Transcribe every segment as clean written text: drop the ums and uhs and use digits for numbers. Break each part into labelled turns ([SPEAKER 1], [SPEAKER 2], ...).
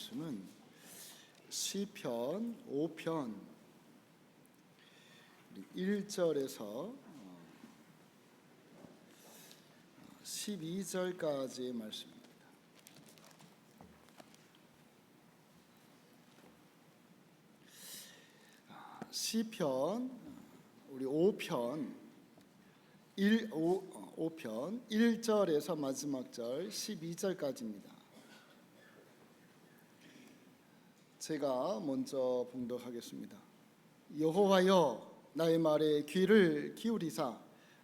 [SPEAKER 1] 말씀은 시편 5편 1절에서 12절까지의 말씀입니다. 시편 우리 5편 1절에서 마지막 절 12절까지입니다. 제가 먼저 봉독하겠습니다. 여호와여, 나의 말에 귀를 기울이사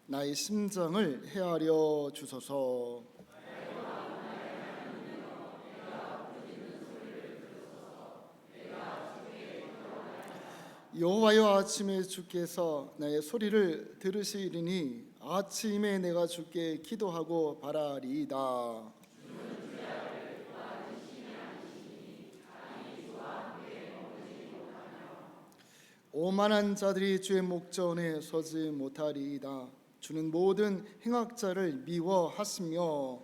[SPEAKER 1] 나의 심정을 헤아려 주소서. 여호와여, 아침에 주께서 나의 소리를 들으시리니 아침에 내가 주께 기도하고 바라리이다. 오만한 자들이 주의 목전에 서지 못하리이다. 주는 모든 행악자를 미워하시며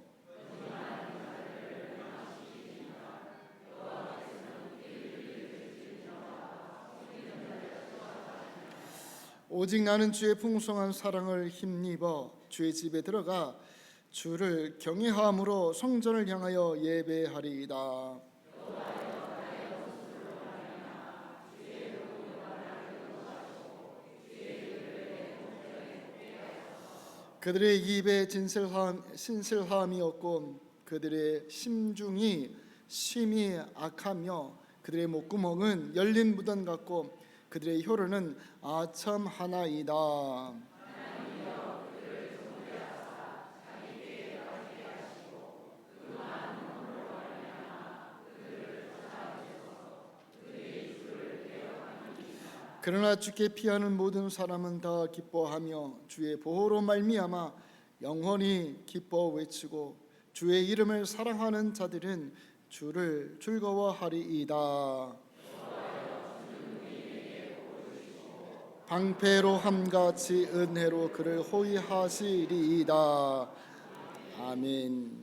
[SPEAKER 1] 오직 나는 주의 풍성한 사랑을 힘입어 주의 집에 들어가 주를 경외함으로 성전을 향하여 예배하리이다. 그들의 입에 신실함이 없고 그들의 심중이 심히 악하며 그들의 목구멍은 열린 무덤 같고 그들의 혀로는 아첨 하나이다. 그러나 주께 피하는 모든 사람은 다 기뻐하며 주의 보호로 말미암아 영원히 기뻐 외치고 주의 이름을 사랑하는 자들은 주를 즐거워하리이다. 방패로 함같이 은혜로 그를 호위하시리이다. 아멘.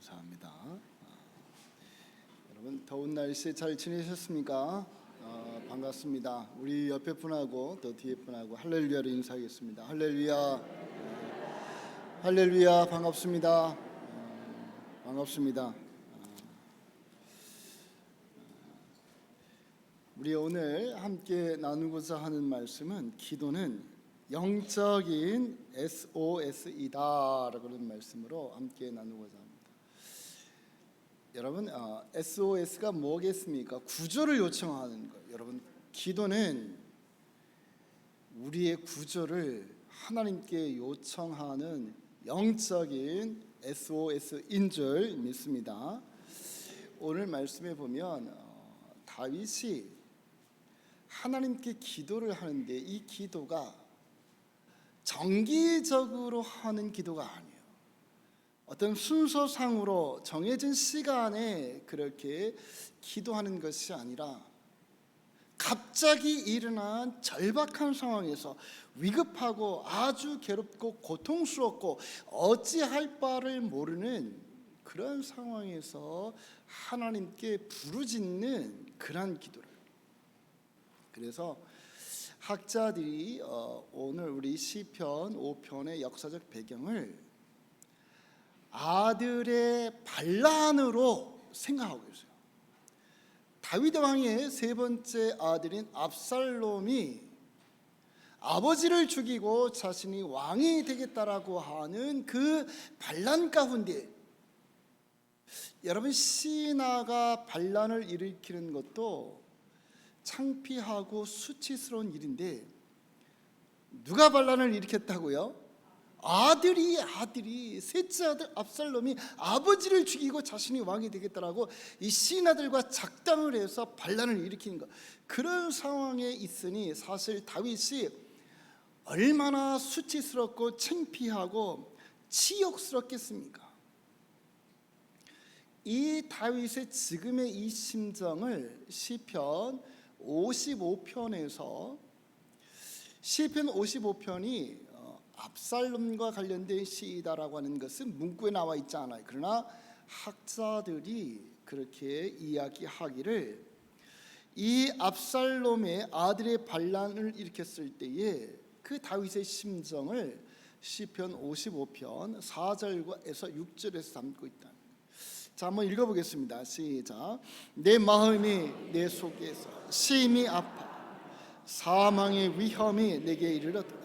[SPEAKER 1] 감사합니다. 여러분 더운 날씨에 잘 지내셨습니까? 반갑습니다. 우리 옆에 분하고 또 뒤에 분하고 할렐루야로 인사하겠습니다. 할렐루야, 할렐루야, 반갑습니다. 반갑습니다. 우리 오늘 함께 나누고자 하는 말씀은 기도는 영적인 SOS이다라고 하는 말씀으로 함께 나누고자 합니다. 여러분, SOS가 뭐겠습니까? 구조를 요청하는 거예요. 여러분, 기도는 우리의 구조를 하나님께 요청하는 영적인 SOS인 줄 믿습니다. 오늘 말씀에 보면 다윗이 하나님께 기도를 하는데 이 기도가 정기적으로 하는 기도가 아니에요. 어떤 순서상으로 정해진 시간에 그렇게 기도하는 것이 아니라 갑자기 일어난 절박한 상황에서 위급하고 아주 괴롭고 고통스럽고 어찌할 바를 모르는 그런 상황에서 하나님께 부르짖는 그런 기도를. 그래서 학자들이 오늘 우리 시편 5편의 역사적 배경을 아들의 반란으로 생각하고 있어요. 다윗 왕의 세 번째 아들인 압살롬이 아버지를 죽이고 자신이 왕이 되겠다라고 하는 그 반란 가운데, 여러분, 신하가 반란을 일으키는 것도 창피하고 수치스러운 일인데 누가 반란을 일으켰다고요? 아들이 셋째 아들 압살롬이 아버지를 죽이고 자신이 왕이 되겠다라고 이 신하들과 작당을 해서 반란을 일으키는 것. 그런 상황에 있으니 사실 다윗이 얼마나 수치스럽고 창피하고 치욕스럽겠습니까? 이 다윗의 지금의 이 심정을 시편 55편에서, 시편 55편이 압살롬과 관련된 시이다라고 하는 것은 문구에 나와 있지 않아요. 그러나 학자들이 그렇게 이야기하기를 이 압살롬의 아들의 반란을 일으켰을 때에 그 다윗의 심정을 시편 55편 4절에서 6절에서 담고 있다. 자, 한번 읽어보겠습니다. 시작. 내 마음이 내 속에서 심히 아파 사망의 위험이 내게 이르렀다.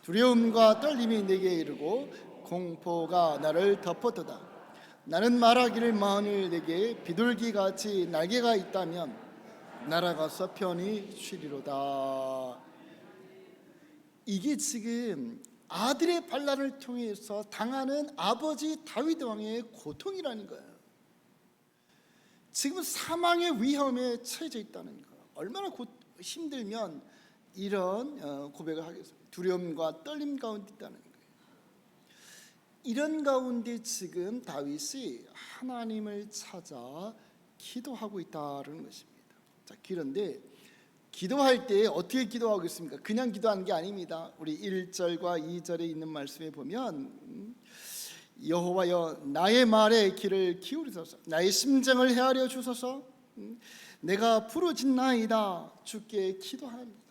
[SPEAKER 1] 두려움과 떨림이 내게 이르고 공포가 나를 덮었도다. 나는 말하기를 만일 내게 비둘기같이 날개가 있다면 날아가서 편히 쉬리로다. 이게 지금 아들의 반란을 통해서 당하는 아버지 다윗 왕의 고통이라는 거예요. 지금 사망의 위험에 처해져 있다는 거예요. 얼마나 힘들면 이런 고백을 하겠습니까? 두려움과 떨림 가운데 있다는 거예요. 이런 가운데 지금 다윗이 하나님을 찾아 기도하고 있다는 것입니다. 자, 그런데 기도할 때 어떻게 기도하고 있습니까? 그냥 기도하는 게 아닙니다. 우리 1절과 2절에 있는 말씀에 보면 여호와여 나의 말에 귀를 기울이소서, 나의 심정을 헤아려 주소서. 내가 부르짖나이다. 주께 기도합니다.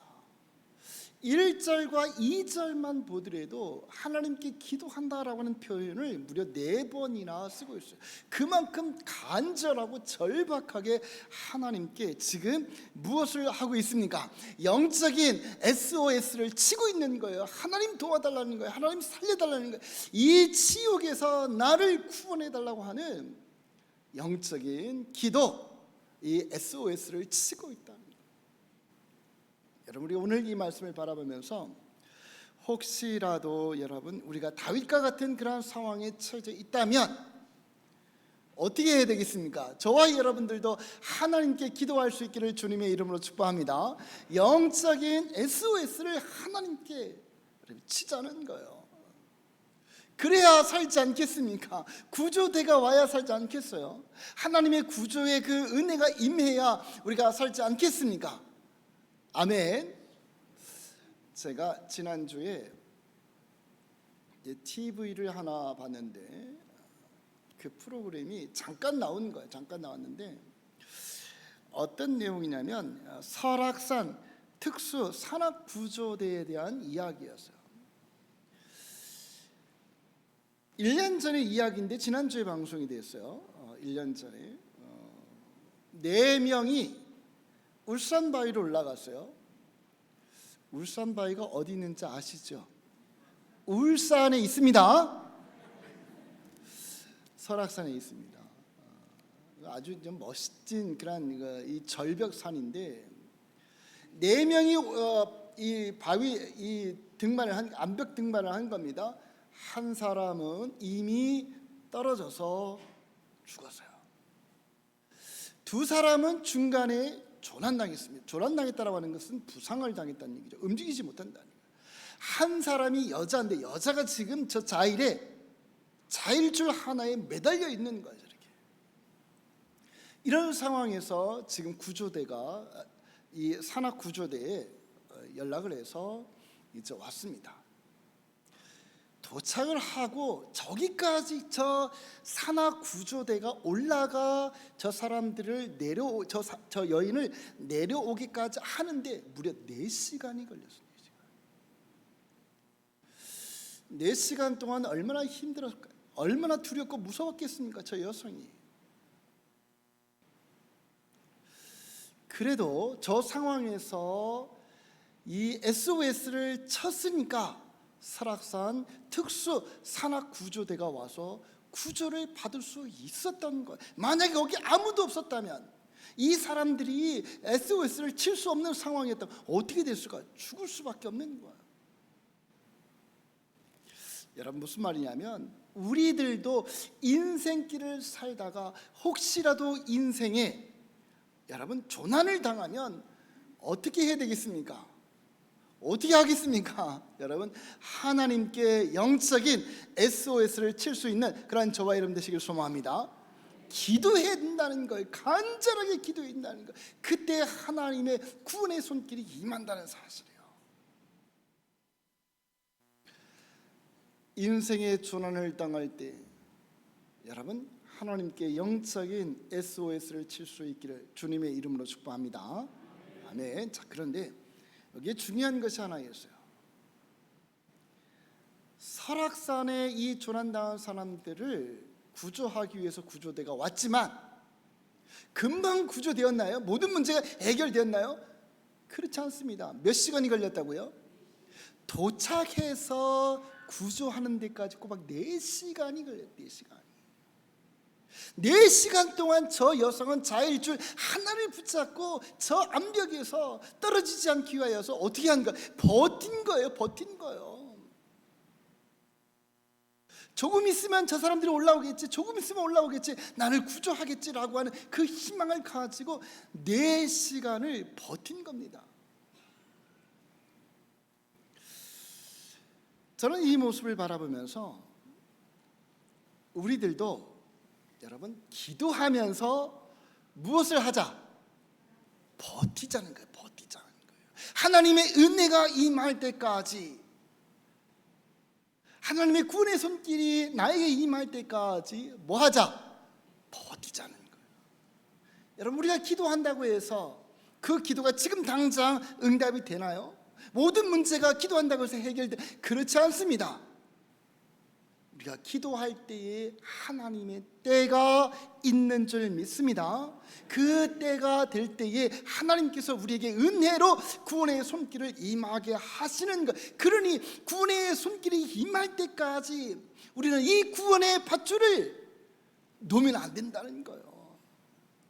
[SPEAKER 1] 1절과 2절만 보더라도 하나님께 기도한다라고 하는 표현을 무려 4번이나 쓰고 있어요. 그만큼 간절하고 절박하게 하나님께 지금 무엇을 하고 있습니까? 영적인 SOS를 치고 있는 거예요. 하나님 도와달라는 거예요. 하나님 살려달라는 거예요. 이 지옥에서 나를 구원해달라고 하는 영적인 기도, 이 SOS를 치고 있다. 여러분, 우리 오늘 이 말씀을 바라보면서 혹시라도 여러분 우리가 다윗과 같은 그런 상황에 처해져 있다면 어떻게 해야 되겠습니까? 저와 여러분들도 하나님께 기도할 수 있기를 주님의 이름으로 축복합니다. 영적인 SOS를 하나님께 치자는 거예요. 그래야 살지 않겠습니까? 구조대가 와야 살지 않겠어요? 하나님의 구조의 그 은혜가 임해야 우리가 살지 않겠습니까? 아멘. 제가 지난주에 TV를 하나 봤는데 그 프로그램이 잠깐 나온 거예요. 잠깐 나왔는데 어떤 내용이냐면 설악산 특수 산악구조대에 대한 이야기였어요. 1년 전의 이야기인데 지난주에 방송이 됐어요. 1년 전에 4명이 울산바위로 올라갔어요. 울산바위가 어디 있는지 아시죠? 울산에 있습니다. 설악산에 있습니다. 아주 좀 멋진 그런 이 절벽산인데 4명이 이 바위 이 등반을 한 암벽 등반을 한 겁니다. 한 사람은 이미 떨어져서 죽었어요. 2사람은 중간에 조난당했습니다. 조난당했다라고 하는 것은 부상을 당했다는 얘기죠. 움직이지 못한다는 거예요. 한 사람이 여자인데 여자가 지금 저 자일줄 하나에 매달려 있는 거예요. 이렇게. 이런 상황에서 지금 구조대가 이 산악구조대에 연락을 해서 이제 왔습니다. 도착을 하고 저기까지 저 산악구조대가 올라가 저 사람들을 저 여인을 내려오기까지 하는데 무려 4시간이 걸렸어요. 4시간 동안 얼마나 힘들었을까, 얼마나 두렵고 무서웠겠습니까, 저 여성이. 그래도 저 상황에서 이 SOS를 쳤으니까 설악산 특수 산악구조대가 와서 구조를 받을 수 있었던 거예요. 만약에 거기 아무도 없었다면, 이 사람들이 SOS를 칠 수 없는 상황이었다면 어떻게 됐을까요? 죽을 수밖에 없는 거예요. 여러분, 무슨 말이냐면 우리들도 인생길을 살다가 혹시라도 인생에 여러분 조난을 당하면 어떻게 해야 되겠습니까? 어떻게 하겠습니까? 여러분, 하나님께 영적인 SOS를 칠 수 있는 그런 저와 여러분 되시길 소망합니다. 기도해야 된다는 거예요. 간절하게 기도해야 된다는 거예요. 그때 하나님의 구원의 손길이 임한다는 사실이에요. 인생의 조난을 당할 때 여러분, 하나님께 영적인 SOS를 칠 수 있기를 주님의 이름으로 축복합니다. 아멘. 자, 그런데 여기에 중요한 것이 하나 있어요. 설악산에 이 조난당한 사람들을 구조하기 위해서 구조대가 왔지만 금방 구조되었나요? 모든 문제가 해결되었나요? 그렇지 않습니다. 몇 시간이 걸렸다고요? 도착해서 구조하는 데까지 꼬박 4시간이 걸렸어요. 4시간. 4시간 동안 저 여성은 자일줄 하나를 붙잡고 저 암벽에서 떨어지지 않기 위하여서 어떻게 한 거예요? 버틴 거예요. 버틴 거예요. 조금 있으면 저 사람들이 올라오겠지, 조금 있으면 올라오겠지, 나를 구조하겠지라고 하는 그 희망을 가지고 4시간을 버틴 겁니다. 저는 이 모습을 바라보면서 우리들도 여러분, 기도하면서 무엇을 하자? 버티자는 거예요. 버티자는 거예요. 하나님의 은혜가 임할 때까지, 하나님의 구원의 손길이 나에게 임할 때까지 뭐 하자? 버티자는 거예요. 여러분, 우리가 기도한다고 해서 그 기도가 지금 당장 응답이 되나요? 모든 문제가 기도한다고 해서 해결돼? 그렇지 않습니다. 우리가 기도할 때에 하나님의 때가 있는 줄 믿습니다. 그 때가 될 때에 하나님께서 우리에게 은혜로 구원의 손길을 임하게 하시는 것. 그러니 구원의 손길이 임할 때까지 우리는 이 구원의 밧줄을 놓으면 안 된다는 거예요.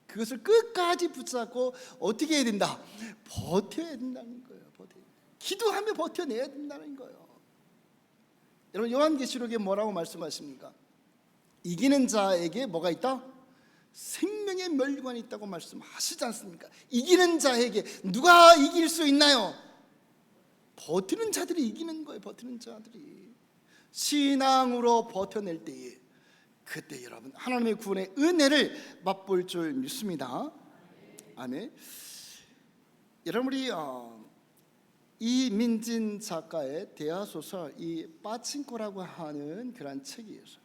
[SPEAKER 1] 그것을 끝까지 붙잡고 어떻게 해야 된다? 버텨야 된다는 거예요. 기도하며 버텨내야 된다는 거예요. 여러분, 요한계시록에 뭐라고 말씀하십니까? 이기는 자에게 뭐가 있다? 생명의 멸관이 있다고 말씀하시지 않습니까? 이기는 자에게 누가 이길 수 있나요? 버티는 자들이 이기는 거예요. 버티는 자들이 신앙으로 버텨낼 때에, 그때 여러분 하나님의 구원의 은혜를 맛볼 줄 믿습니다. 아멘. 여러분, 우리 이민진 작가의 대하소설 이 빠친코라고 하는 그런 책이 있어요.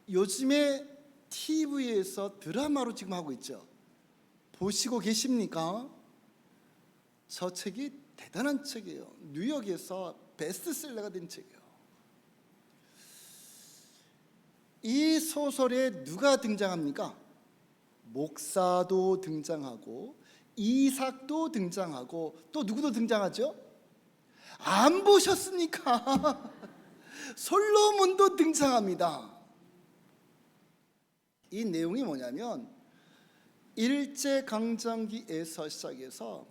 [SPEAKER 1] 요즘에 TV에서 드라마로 지금 하고 있죠. 보시고 계십니까? 저 책이 대단한 책이에요. 뉴욕에서 베스트셀러가 된 책이에요. 이 소설에 누가 등장합니까? 목사도 등장하고 이삭도 등장하고 또 누구도 등장하죠? 안 보셨습니까? 솔로몬도 등장합니다. 이 내용이 뭐냐면 일제강점기에서 시작해서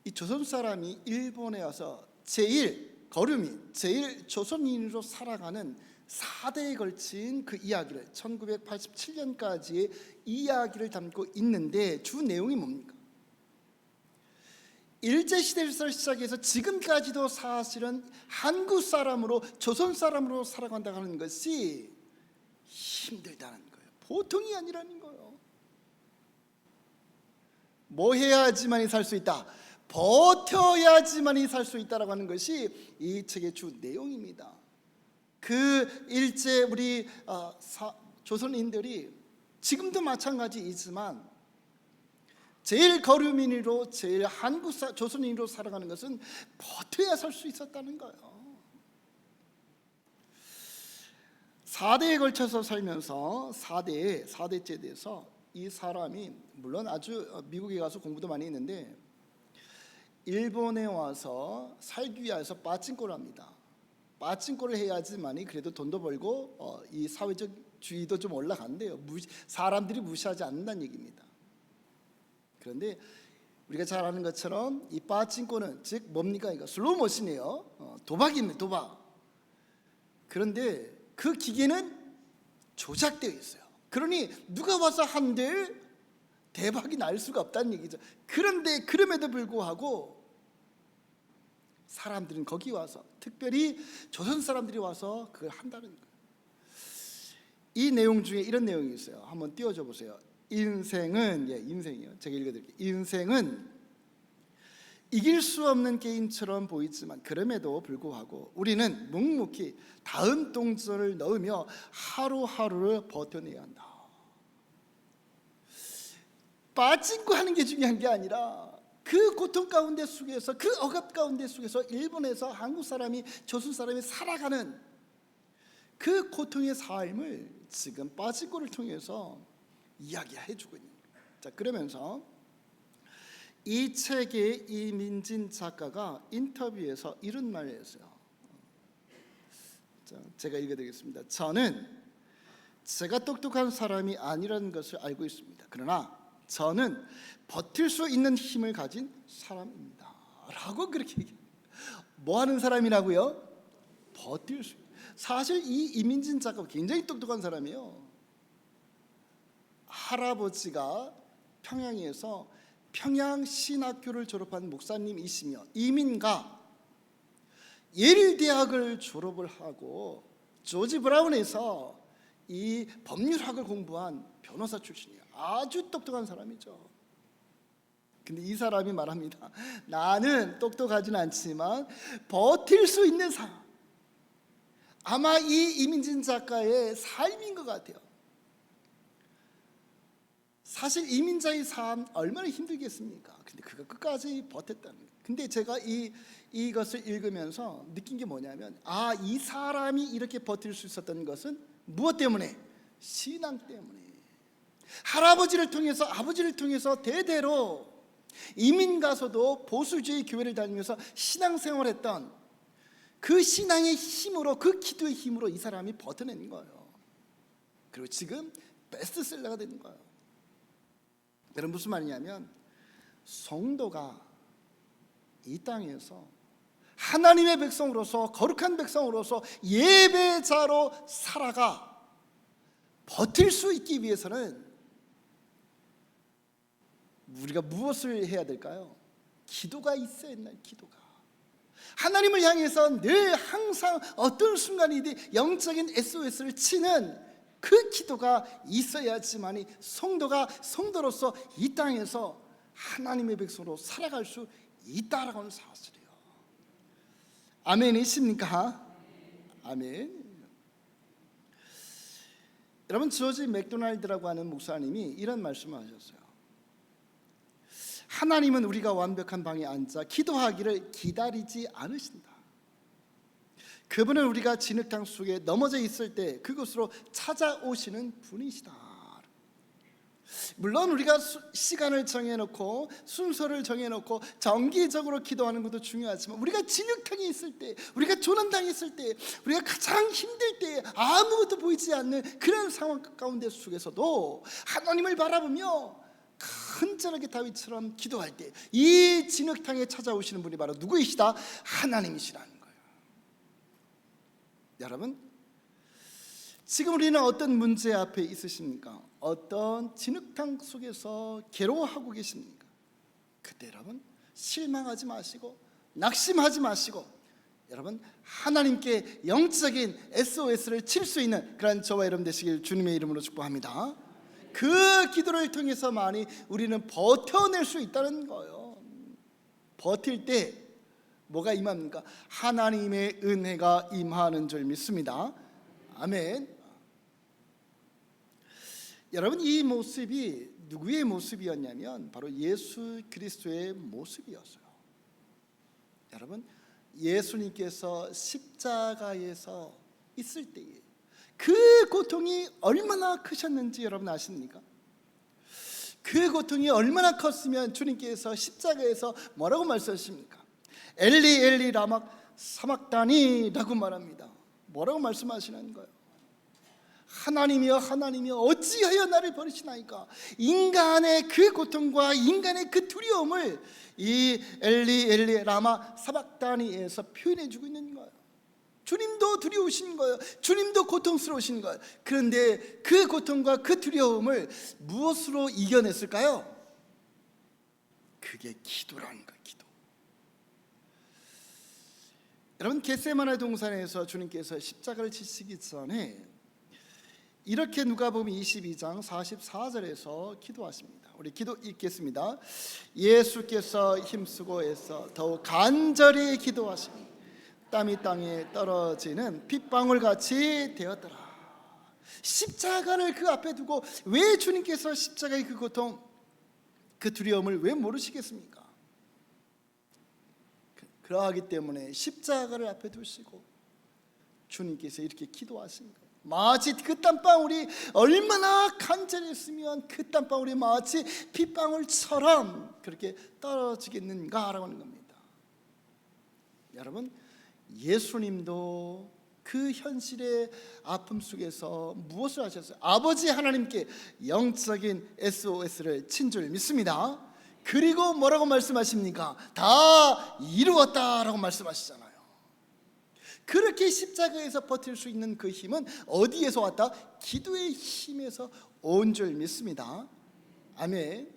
[SPEAKER 1] 이 조선 사람이 일본에 와서 제일 거류민, 제일 조선인으로 살아가는 4대에 걸친 그 이야기를 1987년까지의 이야기를 담고 있는데 주 내용이 뭡니까? 일제시대에서 시작해서 지금까지도 사실은 한국 사람으로 조선 사람으로 살아간다고 하는 것이 힘들다는 거예요. 보통이 아니라는 거예요. 뭐 해야지만이 살 수 있다? 버텨야지만이 살 수 있다라고 하는 것이 이 책의 주 내용입니다. 그 일제 우리 조선인들이 지금도 마찬가지이지만 제일 거류민으로 제일 조선인으로 살아가는 것은 버텨야 살 수 있었다는 거예요. 4대에 걸쳐서 살면서 4대째에 대해서 이 사람이 물론 아주 미국에 가서 공부도 많이 했는데 일본에 와서 살기 위해서 빠찡코를 합니다. 빠찡코를 해야지만이 그래도 돈도 벌고 이 사회적 주의도 좀 올라간대요. 사람들이 무시하지 않는다는 얘기입니다. 그런데 우리가 잘 아는 것처럼 이 빠찡코는 즉 뭡니까? 이거 슬로우 머신이에요. 도박입니다. 도박. 그런데 그 기계는 조작되어 있어요. 그러니 누가 와서 한들 대박이 날 수가 없다는 얘기죠. 그런데 그럼에도 불구하고 사람들은 거기 와서 특별히 조선 사람들이 와서 그걸 한다는 거예요. 이 내용 중에 이런 내용이 있어요. 한번 띄워줘 보세요. 인생이요. 제가 읽어드릴게요. 인생은 이길 수 없는 게임처럼 보이지만 그럼에도 불구하고 우리는 묵묵히 다음 동전을 넣으며 하루하루를 버텨내야 한다. 빠진고 하는 게 중요한 게 아니라 그 고통 가운데 속에서 그 억압 가운데 속에서 일본에서 한국 사람이 조선 사람이 살아가는 그 고통의 삶을 지금 빠진고를 통해서 이야기해주고 있는 거예요. 자, 그러면서 이 책의 이민진 작가가 인터뷰에서 이런 말을 했어요. 자, 제가 읽어드리겠습니다. 저는 제가 똑똑한 사람이 아니라는 것을 알고 있습니다. 그러나 저는 버틸 수 있는 힘을 가진 사람입니다. 라고 그렇게 얘기해요. 뭐 하는 사람이라고요? 버틸 수. 사실 이 이민진 작가가 굉장히 똑똑한 사람이에요. 할아버지가 평양에서 평양신학교를 졸업한 목사님이시며 이민가 예일 대학을 졸업을 하고 조지 브라운에서 이 법률학을 공부한 변호사 출신이에요. 아주 똑똑한 사람이죠. 근데 이 사람이 말합니다. 나는 똑똑하진 않지만 버틸 수 있는 사람. 아마 이 이민진 작가의 삶인 것 같아요. 사실 이민자의 삶 얼마나 힘들겠습니까? 근데 그가 끝까지 버텼다는 거예요. 근데 제가 이것을 읽으면서 느낀 게 뭐냐면 이 사람이 이렇게 버틸 수 있었던 것은 무엇 때문에? 신앙 때문에. 할아버지를 통해서 아버지를 통해서 대대로 이민 가서도 보수주의 교회를 다니면서 신앙생활했던 그 신앙의 힘으로 그 기도의 힘으로 이 사람이 버텨낸 거예요. 그리고 지금 베스트셀러가 되는 거예요. 여러분 무슨 말이냐면 성도가 이 땅에서 하나님의 백성으로서 거룩한 백성으로서 예배자로 살아가 버틸 수 있기 위해서는 우리가 무엇을 해야 될까요? 기도가 있어야 했나요? 기도가 하나님을 향해서 늘 항상 어떤 순간이든 영적인 SOS를 치는 그 기도가 있어야지만이 성도가 성도로서 이 땅에서 하나님의 백성으로 살아갈 수 있다라고 하는 사실이에요. 아멘이십니까? 아멘. 여러분, 조지 맥도날드라고 하는 목사님이 이런 말씀을 하셨어요. 하나님은 우리가 완벽한 방에 앉아 기도하기를 기다리지 않으신다. 그분은 우리가 진흙탕 속에 넘어져 있을 때 그곳으로 찾아오시는 분이시다. 물론 우리가 시간을 정해놓고 순서를 정해놓고 정기적으로 기도하는 것도 중요하지만, 우리가 진흙탕에 있을 때, 우리가 조난당했을 때, 우리가 가장 힘들 때, 아무것도 보이지 않는 그런 상황 가운데 속에서도 하나님을 바라보며 간절하게 다윗처럼 기도할 때 이 진흙탕에 찾아오시는 분이 바로 누구이시다? 하나님이시라는 거예요. 여러분, 지금 우리는 어떤 문제 앞에 있으십니까? 어떤 진흙탕 속에서 괴로워하고 계십니까? 그때 여러분, 실망하지 마시고 낙심하지 마시고, 여러분, 하나님께 영적인 SOS를 칠 수 있는 그런 저와 여러분 되시길 주님의 이름으로 축복합니다. 그 기도를 통해서만이 우리는 버텨낼 수 있다는 거예요. 버틸 때 뭐가 임합니까? 하나님의 은혜가 임하는 줄 믿습니다. 아멘. 여러분, 이 모습이 누구의 모습이었냐면 바로 예수 그리스도의 모습이었어요. 여러분, 예수님께서 십자가에서 있을 때에 그 고통이 얼마나 크셨는지 여러분 아십니까? 그 고통이 얼마나 컸으면 주님께서 십자가에서 뭐라고 말씀하십니까? 엘리 엘리 라마 사막다니라고 말합니다. 뭐라고 말씀하시는 거예요? 하나님이여 하나님이여 어찌하여 나를 버리시나이까? 인간의 그 고통과 인간의 그 두려움을 이 엘리 엘리 라마 사박다니에서 표현해 주고 있는 거예요. 주님도 두려우신 거예요. 주님도 고통스러우신 거예요. 그런데 그 고통과 그 두려움을 무엇으로 이겨냈을까요? 그게 기도라는 거예요. 기도. 여러분, 겟세마네 동산에서 주님께서 십자가를 지시기 전에 이렇게 누가복음 22장 44절에서 기도하십니다. 우리 기도 읽겠습니다. 예수께서 힘쓰고 애써 더욱 간절히 기도하시니 땀이 땅에 떨어지는 핏방울같이 되었더라. 십자가를 그 앞에 두고 왜 주님께서 십자가의 그 고통, 그 두려움을 왜 모르시겠습니까? 그러하기 때문에 십자가를 앞에 두시고 주님께서 이렇게 기도하십니다. 마치 그 땀방울이 얼마나 간절했으면 그 땀방울이 마치 핏방울처럼 그렇게 떨어지겠는가라고 하는 겁니다. 여러분, 예수님도 그 현실의 아픔 속에서 무엇을 하셨어요? 아버지 하나님께 영적인 SOS를 친 줄 믿습니다. 그리고 뭐라고 말씀하십니까? 다 이루었다라고 말씀하시잖아요. 그렇게 십자가에서 버틸 수 있는 그 힘은 어디에서 왔다? 기도의 힘에서 온 줄 믿습니다. 아멘.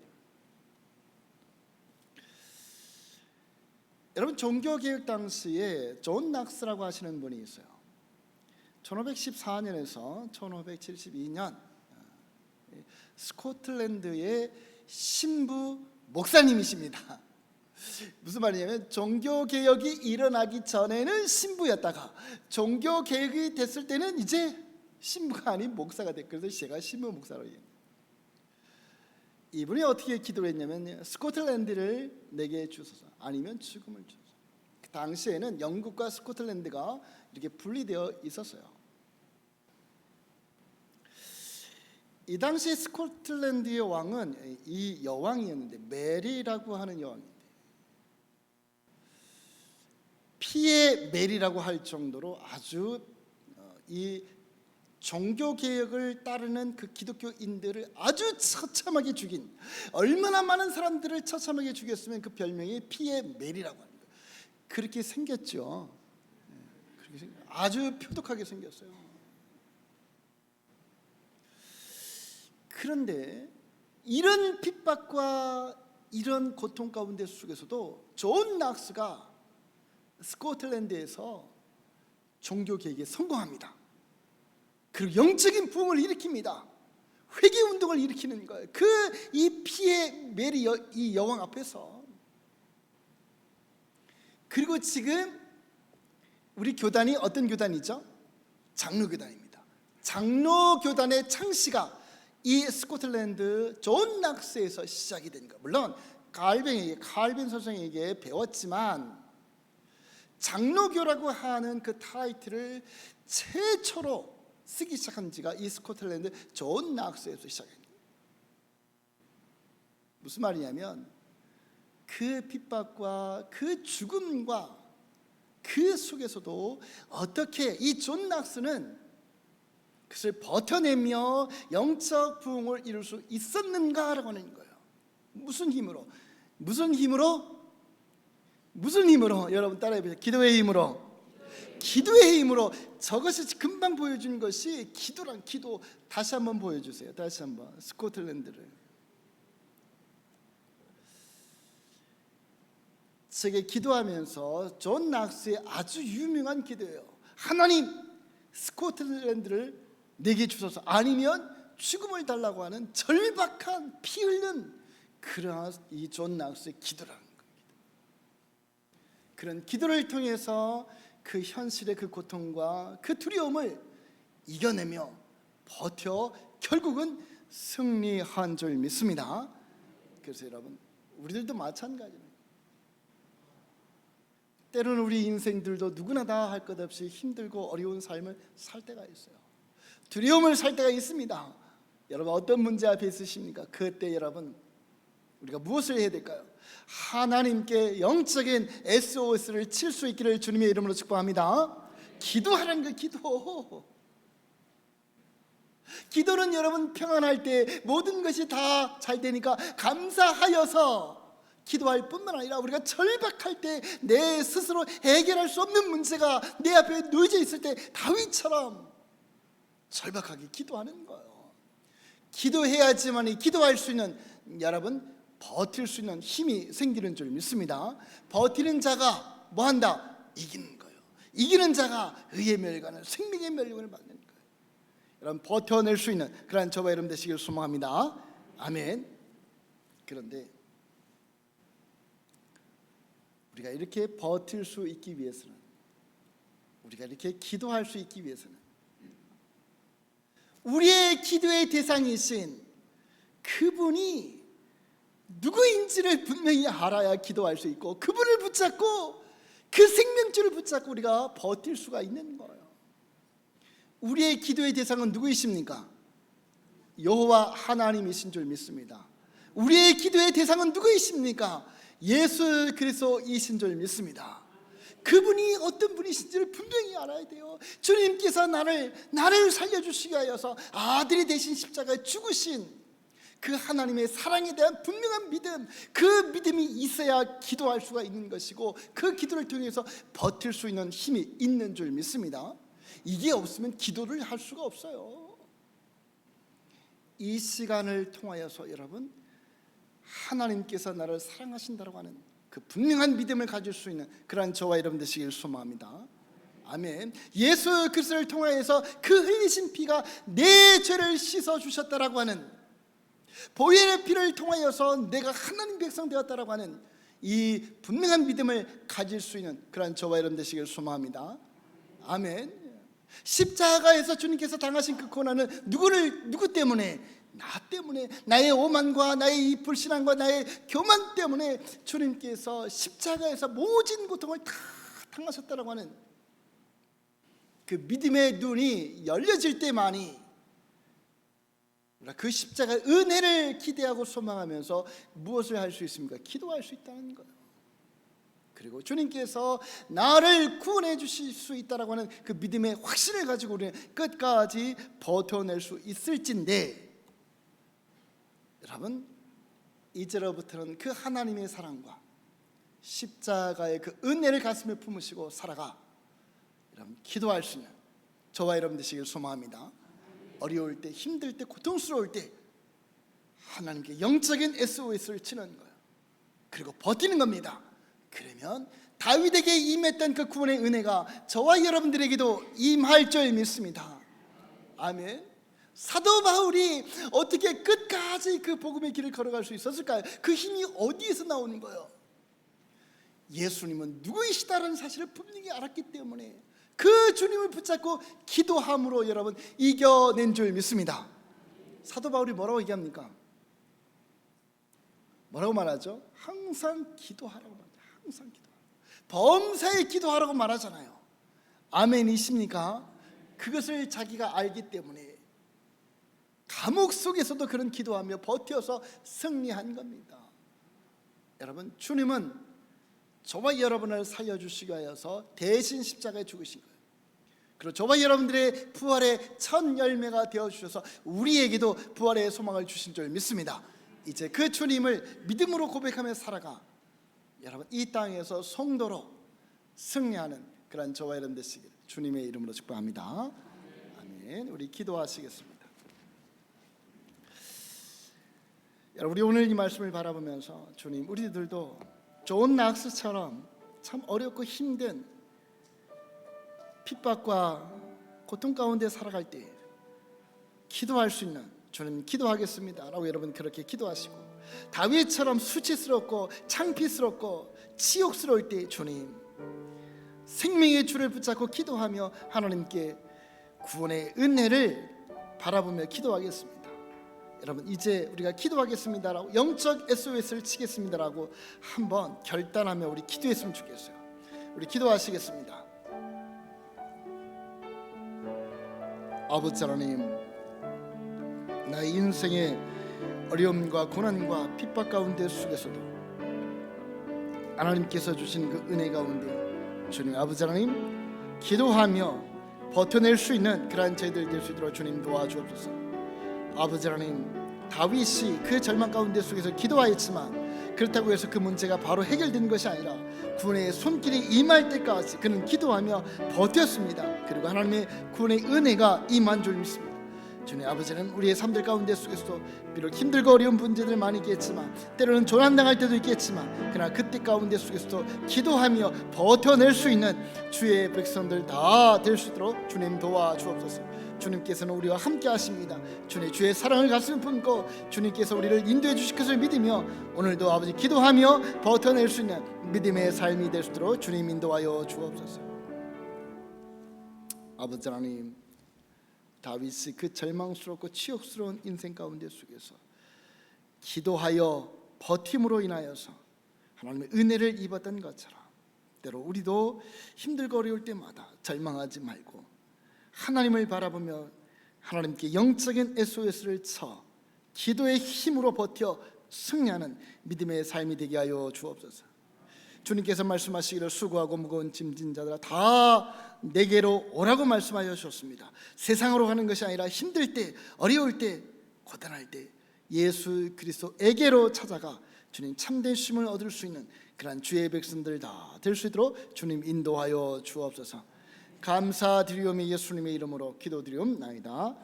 [SPEAKER 1] 여러분, 종교개혁 당시에 존 낙스라고 하시는 분이 있어요. 1514년에서 1572년 스코틀랜드의 신부 목사님이십니다. 무슨 말이냐면 종교개혁이 일어나기 전에는 신부였다가 종교개혁이 됐을 때는 이제 신부가 아닌 목사가 됐고, 그래서 제가 신부 목사라고 얘기합니다. 이분이 어떻게 기도를 했냐면 스코틀랜드를 내게 주소서, 아니면 죽음을 주소서. 그 당시에는 영국과 스코틀랜드가 이렇게 분리되어 있었어요. 이 당시 스코틀랜드의 왕은 이 여왕이었는데, 메리라고 하는 여왕인데, 피의 메리라고 할 정도로 아주 이 종교개혁을 따르는 그 기독교인들을 아주 처참하게 죽인, 얼마나 많은 사람들을 처참하게 죽였으면 그 별명이 피의 메리라고 하는 거예요. 그렇게 생겼죠. 아주 표독하게 생겼어요. 그런데 이런 핍박과 이런 고통 가운데 속에서도 존 낙스가 스코틀랜드에서 종교개혁에 성공합니다. 그리고 영적인 부흥을 일으킵니다. 회개운동을 일으키는 거예요. 이 피의 메리 이 여왕 앞에서. 그리고 지금 우리 교단이 어떤 교단이죠? 장로교단입니다. 장로 교단의 창시가 이 스코틀랜드 존 낙스에서 시작이 된 거. 물론 칼빈 선생에게 배웠지만 장로교라고 하는 그 타이틀을 최초로 쓰기 시작한 지가 이 스코틀랜드 존 낙스에서 시작합니다. 무슨 말이냐면 그 핍박과 그 죽음과 그 속에서도 어떻게 이 존 낙스는 그것을 버텨내며 영적 부흥을 이룰 수 있었는가라고 하는 거예요. 무슨 힘으로? 무슨 힘으로? 무슨 힘으로? 여러분 따라해보세요. 기도의 힘으로. 기도의 힘으로. 저것이 금방 보여준 것이 기도란 기도. 다시 한번 보여주세요. 다시 한번 스코틀랜드를. 제게 기도하면서 존 낙스의 아주 유명한 기도예요. 하나님, 스코틀랜드를 내게 주소서. 아니면 죽음을 달라고 하는 절박한 피 흘린 그러한 이 존 낙스의 기도라는 겁니다. 그런 기도를 통해서 그 현실의 그 고통과 그 두려움을 이겨내며 버텨 결국은 승리한 줄 믿습니다. 그래서 여러분, 우리들도 마찬가지입니다. 때로는 우리 인생들도 누구나 다 할 것 없이 힘들고 어려운 삶을 살 때가 있어요. 두려움을 살 때가 있습니다. 여러분 어떤 문제 앞에 있으십니까? 그때 여러분 우리가 무엇을 해야 될까요? 하나님께 영적인 SOS를 칠 수 있기를 주님의 이름으로 축복합니다. 기도하라는 거. 기도는 여러분 평안할 때 모든 것이 다 잘 되니까 감사하여서 기도할 뿐만 아니라 우리가 절박할 때 내 스스로 해결할 수 없는 문제가 내 앞에 놓여져 있을 때 다윗처럼 절박하게 기도하는 거예요. 기도해야지만이 기도할 수 있는, 여러분 버틸 수 있는 힘이 생기는 줄 믿습니다. 버티는 자가 뭐한다? 이기는 거예요. 이기는 자가 의의 멸관을, 생명의 멸관을 받는 거예요. 여러분 버텨낼 수 있는 그런 저와 여러분 되시길 소망합니다. 아멘. 그런데 우리가 이렇게 버틸 수 있기 위해서는, 우리가 이렇게 기도할 수 있기 위해서는 우리의 기도의 대상이신 그분이 누구인지를 분명히 알아야 기도할 수 있고, 그분을 붙잡고 그 생명줄을 붙잡고 우리가 버틸 수가 있는 거예요. 우리의 기도의 대상은 누구이십니까? 여호와 하나님이신 줄 믿습니다. 우리의 기도의 대상은 누구이십니까? 예수 그리스도이신 줄 믿습니다. 그분이 어떤 분이신지를 분명히 알아야 돼요. 주님께서 나를 살려주시기 위하여서 아들이 대신 십자가에 죽으신 그 하나님의 사랑에 대한 분명한 믿음, 그 믿음이 있어야 기도할 수가 있는 것이고, 그 기도를 통해서 버틸 수 있는 힘이 있는 줄 믿습니다. 이게 없으면 기도를 할 수가 없어요. 이 시간을 통하여서 여러분, 하나님께서 나를 사랑하신다고 하는 그 분명한 믿음을 가질 수 있는 그러한 저와 여러분 되시길 소망합니다. 아멘. 예수 그리스도를 통하여서 그 흘리신 피가 내 죄를 씻어 주셨다라고 하는, 보혈의 피를 통하여서 내가 하나님 백성 되었다라고 하는 이 분명한 믿음을 가질 수 있는 그러한 저와 여러분 되시길 소망합니다. 아멘. 십자가에서 주님께서 당하신 그 고난은 누구 때문에? 나 때문에, 나의 오만과 나의 이 불신앙과 나의 교만 때문에 주님께서 십자가에서 모진 고통을 다 당하셨다라고 하는 그 믿음의 눈이 열려질 때만이 그 십자가의 은혜를 기대하고 소망하면서 무엇을 할 수 있습니까? 기도할 수 있다는 거예요. 그리고 주님께서 나를 구원해 주실 수 있다라고 하는 그 믿음의 확신을 가지고 우리는 끝까지 버텨낼 수 있을진데, 여러분 이제로부터는 그 하나님의 사랑과 십자가의 그 은혜를 가슴에 품으시고 살아가 여러분 기도할 수 있는 저와 여러분 되시길 소망합니다. 어려울 때, 힘들 때, 고통스러울 때 하나님께 영적인 SOS를 치는 거예요. 그리고 버티는 겁니다. 그러면 다윗에게 임했던 그 구원의 은혜가 저와 여러분들에게도 임할 줄 믿습니다. 아멘. 사도 바울이 어떻게 끝까지 그 복음의 길을 걸어갈 수 있었을까요? 그 힘이 어디에서 나오는 거예요? 예수님은 누구이시다라는 사실을 분명히 알았기 때문에 그 주님을 붙잡고 기도함으로 여러분 이겨낸 줄 믿습니다. 사도 바울이 뭐라고 얘기합니까? 뭐라고 말하죠? 항상 기도하라고 말하죠. 항상 기도하라고. 범사에 기도하라고 말하잖아요. 아멘이십니까? 그것을 자기가 알기 때문에 감옥 속에서도 그런 기도하며 버텨서 승리한 겁니다. 여러분, 주님은 저와 여러분을 살려주시기 위해서 대신 십자가에 죽으신 거예요. 그리고 저와 여러분들의 부활의 첫 열매가 되어주셔서 우리에게도 부활의 소망을 주신 줄 믿습니다. 이제 그 주님을 믿음으로 고백하며 살아가 여러분 이 땅에서 성도로 승리하는 그런 저와 여러분 되시길 주님의 이름으로 축복합니다. 아멘. 우리 기도하시겠습니다. 여러분, 우리 오늘 이 말씀을 바라보면서 주님, 우리들도 존 낙스처럼 참 어렵고 힘든 핍박과 고통 가운데 살아갈 때 기도할 수 있는, 주님 기도하겠습니다 라고 여러분 그렇게 기도하시고, 다윗처럼 수치스럽고 창피스럽고 치욕스러울 때 주님 생명의 줄을 붙잡고 기도하며 하나님께 구원의 은혜를 바라보며 기도하겠습니다. 여러분, 이제 우리가 기도하겠습니다라고 영적 SOS를 치겠습니다라고 한번 결단하며 우리 기도했으면 좋겠어요. 우리 기도하시겠습니다. 아버지 하나님, 나의 인생의 어려움과 고난과 핍박 가운데 속에서도 하나님께서 주신 그 은혜 가운데 주님 아버지 하나님 기도하며 버텨낼 수 있는 그러한 저희들 될 수 있도록 주님 도와주옵소서. 아버지 하나님, 다윗이 그 절망 가운데 속에서 기도하였지만 그렇다고 해서 그 문제가 바로 해결된 것이 아니라 구원의 손길이 임할 때까지 그는 기도하며 버텼습니다. 그리고 하나님의 구원의 은혜가 임한 줄 믿습니다. 주님 아버지는 우리의 삶들 가운데 속에서도 비록 힘들고 어려운 문제들 많이 있겠지만 때로는 조난당할 때도 있겠지만 그러나 그때 가운데 속에서도 기도하며 버텨낼 수 있는 주의 백성들 다 될 수 있도록 주님 도와주옵소서. 주님께서는 우리와 함께 하십니다. 주님 주의 사랑을 가슴에 품고 주님께서 우리를 인도해 주실 것을 믿으며 오늘도 아버지 기도하며 버텨낼 수 있는 믿음의 삶이 될 수 있도록 주님 인도하여 주옵소서. 아버지 하나님, 다윗이 그 절망스럽고 치욕스러운 인생 가운데 속에서 기도하여 버팀으로 인하여서 하나님의 은혜를 입었던 것처럼 때로 우리도 힘들고 어려울 때마다 절망하지 말고 하나님을 바라보며 하나님께 영적인 SOS를 쳐 기도의 힘으로 버텨 승리하는 믿음의 삶이 되게 하여 주옵소서. 주님께서 말씀하시기를 수고하고 무거운 짐진 자들아 다 내게로 오라고 말씀하여 주셨습니다. 세상으로 가는 것이 아니라 힘들 때, 어려울 때, 고단할 때 예수 그리스도에게로 찾아가 주님 참된 쉼을 얻을 수 있는 그러한 주의 백성들 다 될 수 있도록 주님 인도하여 주옵소서. 감사드리오며 예수님의 이름으로 기도드리옵나이다.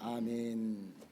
[SPEAKER 1] 아멘.